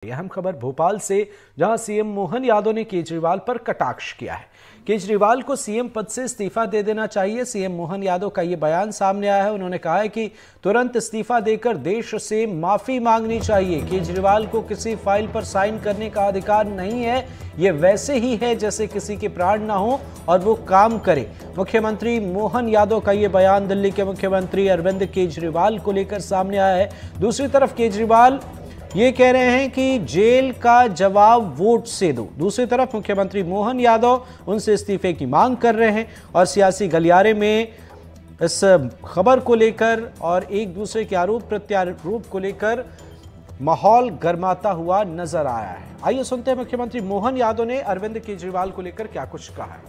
अहम खबर भोपाल से, जहां सीएम मोहन यादव ने केजरीवाल पर कटाक्ष किया है। केजरीवाल को सीएम पद से इस्तीफा दे देना चाहिए। सीएम मोहन यादव का ये बयान सामने आया है। उन्होंने कहा है कि तुरंत इस्तीफा देकर देश से माफी मांगनी चाहिए। केजरीवाल को किसी फाइल पर साइन करने का अधिकार नहीं है। ये वैसे ही है जैसे किसी के प्राण ना हो और वो काम करे। मुख्यमंत्री मोहन यादव का ये बयान दिल्ली के मुख्यमंत्री अरविंद केजरीवाल को लेकर सामने आया है। दूसरी तरफ केजरीवाल ये कह रहे हैं कि जेल का जवाब वोट से दो। दूसरी तरफ मुख्यमंत्री मोहन यादव उनसे इस्तीफे की मांग कर रहे हैं और सियासी गलियारे में इस खबर को लेकर और एक दूसरे के आरोप प्रत्यारोप को लेकर माहौल गर्माता हुआ नजर आया है। आइए सुनते हैं मुख्यमंत्री मोहन यादव ने अरविंद केजरीवाल को लेकर क्या कुछ कहा है।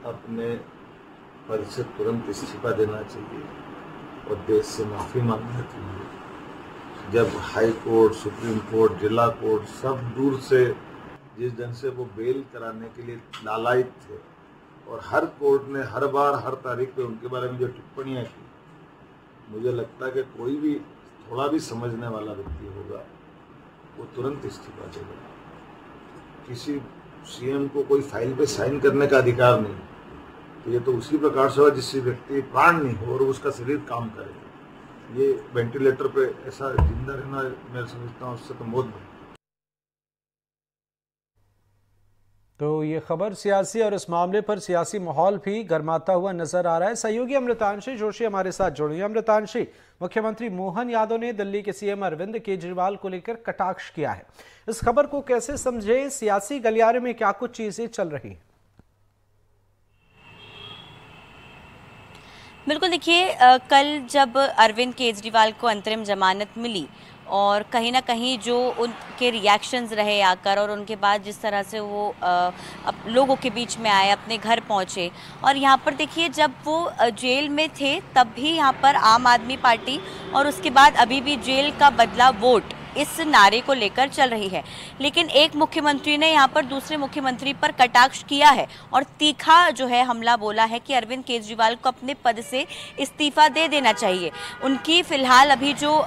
अपने पद से तुरंत इस्तीफा देना चाहिए और देश से माफी मांगना चाहिए। जब हाई कोर्ट, सुप्रीम कोर्ट, जिला कोर्ट सब दूर से जिस ढंग से वो बेल कराने के लिए लालायित थे और हर कोर्ट ने हर बार हर तारीख पे उनके बारे में जो टिप्पणियां की, मुझे लगता है कि कोई भी थोड़ा भी समझने वाला व्यक्ति होगा वो तुरंत इस्तीफा देगा। किसी सीएम को कोई फाइल पे साइन करने का अधिकार नहीं, तो ये तो उसी प्रकार से होगा जिससे व्यक्ति प्राण नहीं हो और उसका शरीर काम करे। ये वेंटिलेटर पे ऐसा जिंदा रहना मैं समझता हूँ उससे तो मौत है। तो ये खबर सियासी और इस मामले पर सियासी माहौल भी गर्माता हुआ नजर आ रहा है। सहयोगी अमृतांशी जोशी हमारे साथ जुड़ी हैं। अमृतांशी, मुख्यमंत्री मोहन यादव ने दिल्ली के सीएम अरविंद केजरीवाल को लेकर कटाक्ष किया है। इस खबर को कैसे समझे? सियासी गलियारे में क्या कुछ चीजें चल रही हैं? बिल्कुल, देखिए कल जब अरविंद केजरीवाल को अंतरिम जमानत मिली और कहीं ना कहीं जो उनके रिएक्शंस रहे आकर और उनके बाद जिस तरह से वो लोगों के बीच में आए, अपने घर पहुंचे और यहाँ पर देखिए जब वो जेल में थे तब भी यहाँ पर आम आदमी पार्टी और उसके बाद अभी भी जेल का बदला वोट इस नारे को लेकर चल रही है। लेकिन एक मुख्यमंत्री ने यहाँ पर दूसरे मुख्यमंत्री पर कटाक्ष किया है और तीखा जो है हमला बोला है कि अरविंद केजरीवाल को अपने पद से इस्तीफा दे देना चाहिए। उनकी फिलहाल अभी जो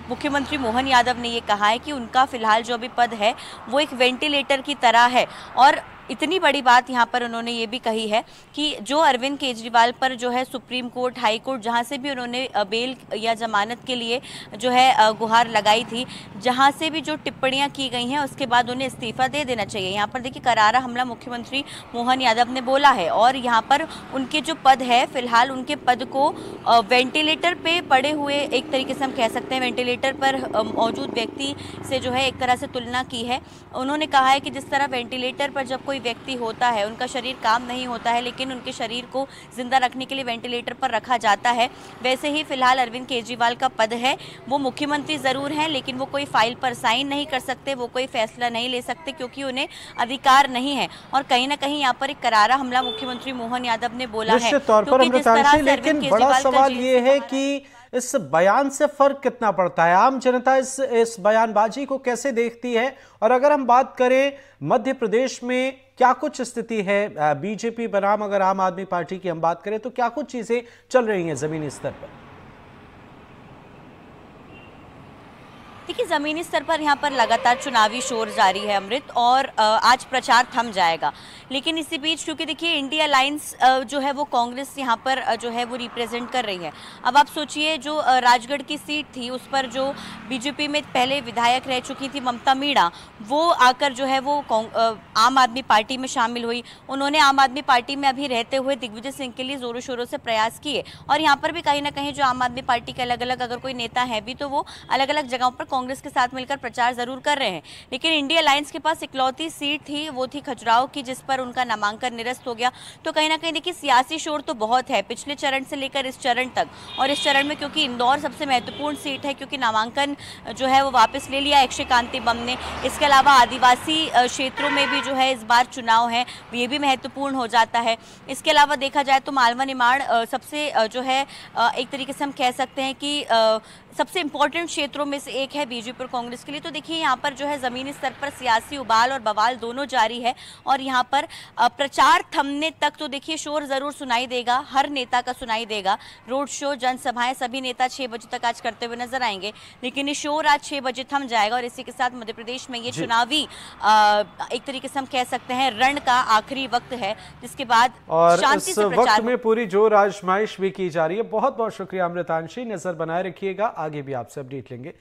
मुख्यमंत्री मोहन यादव ने ये कहा है कि उनका फिलहाल जो अभी पद है वो एक वेंटिलेटर की तरह है। और इतनी बड़ी बात यहाँ पर उन्होंने ये भी कही है कि जो अरविंद केजरीवाल पर जो है सुप्रीम कोर्ट, हाई कोर्ट, जहाँ से भी उन्होंने बेल या जमानत के लिए जो है गुहार लगाई थी, जहाँ से भी जो टिप्पणियाँ की गई हैं उसके बाद उन्हें इस्तीफा दे देना चाहिए। यहाँ पर देखिए करारा हमला मुख्यमंत्री मोहन यादव ने बोला है और यहाँ पर उनके जो पद है फिलहाल उनके पद को वेंटिलेटर पे पड़े हुए, एक तरीके से हम कह सकते हैं वेंटिलेटर पर मौजूद व्यक्ति से जो है एक तरह से तुलना की है। उन्होंने कहा है कि जिस तरह वेंटिलेटर पर जब कोई व्यक्ति होता है, उनका शरीर काम नहीं होता है लेकिन उनके शरीर को जिंदा रखने के लिए वेंटिलेटर पर रखा जाता है, वैसे ही फिलहाल अरविंद केजरीवाल का पद है। वो मुख्यमंत्री जरूर हैं लेकिन वो कोई फाइल पर साइन नहीं कर सकते, वो कोई फैसला नहीं ले सकते क्योंकि उन्हें अधिकार नहीं है। और कहीं ना कहीं यहाँ पर एक करारा हमला मुख्यमंत्री मोहन यादव ने बोला है। लेकिन बड़ा सवाल ये है कि इस बयान से फर्क कितना पड़ता है? आम जनता इस बयानबाजी को कैसे देखती है? और अगर हम बात करें मध्य प्रदेश में क्या कुछ स्थिति है, बीजेपी बनाम अगर आम आदमी पार्टी की हम बात करें तो क्या कुछ चीजें चल रही हैं जमीनी स्तर पर? देखिए ज़मीनी स्तर पर यहाँ पर लगातार चुनावी शोर जारी है अमृत, और आज प्रचार थम जाएगा। लेकिन इसी बीच क्योंकि देखिए इंडिया अलायंस जो है वो कांग्रेस यहाँ पर जो है वो रिप्रेजेंट कर रही है। अब आप सोचिए जो राजगढ़ की सीट थी उस पर जो बीजेपी में पहले विधायक रह चुकी थी ममता मीणा, वो आकर जो है वो आम आदमी पार्टी में शामिल हुई। उन्होंने आम आदमी पार्टी में अभी रहते हुए दिग्विजय सिंह के लिए ज़ोरों शोरों से प्रयास किए और यहाँ पर भी कहीं ना कहीं जो आम आदमी पार्टी के अलग अलग अगर कोई नेता है भी तो वो अलग अलग जगहों पर कांग्रेस के साथ मिलकर प्रचार जरूर कर रहे हैं। लेकिन इंडिया अलायंस के पास इकलौती सीट थी, वो थी खजुराहो की, जिस पर उनका नामांकन निरस्त हो गया। तो कहीं ना कहीं देखिए सियासी शोर तो बहुत है पिछले चरण से लेकर इस चरण तक, और इस चरण में क्योंकि इंदौर सबसे महत्वपूर्ण सीट है क्योंकि नामांकन जो है वो वापस ले लिया अक्षय कांति बम ने। इसके अलावा आदिवासी क्षेत्रों में भी जो है इस बार चुनाव है, ये भी महत्वपूर्ण हो जाता है। इसके अलावा देखा जाए तो मालवा निमाड़ सबसे जो है एक तरीके से हम कह सकते हैं कि सबसे इंपॉर्टेंट क्षेत्रों में से एक है बीजेपी और कांग्रेस के लिए। तो देखिए यहाँ पर जो है जमीनी स्तर पर सियासी उबाल और बवाल दोनों जारी है और यहाँ पर प्रचार थमने तक तो देखिए शोर जरूर सुनाई देगा, हर नेता का सुनाई देगा। रोड शो, जनसभाएं सभी नेता 6 बजे तक आज करते हुए नजर आएंगे, लेकिन ये शोर आज 6 बजे थम जाएगा और इसी के साथ मध्य प्रदेश में ये चुनावी एक तरीके से हम कह सकते हैं रण का आखिरी वक्त है, जिसके बाद और शांति इस से प्रचार वक्त में पूरी जोर आजमाइश भी की जा रही है। बहुत बहुत शुक्रिया अमृतांशी, नजर बनाए रखिएगा, आगे भी आपसे अपडेट लेंगे।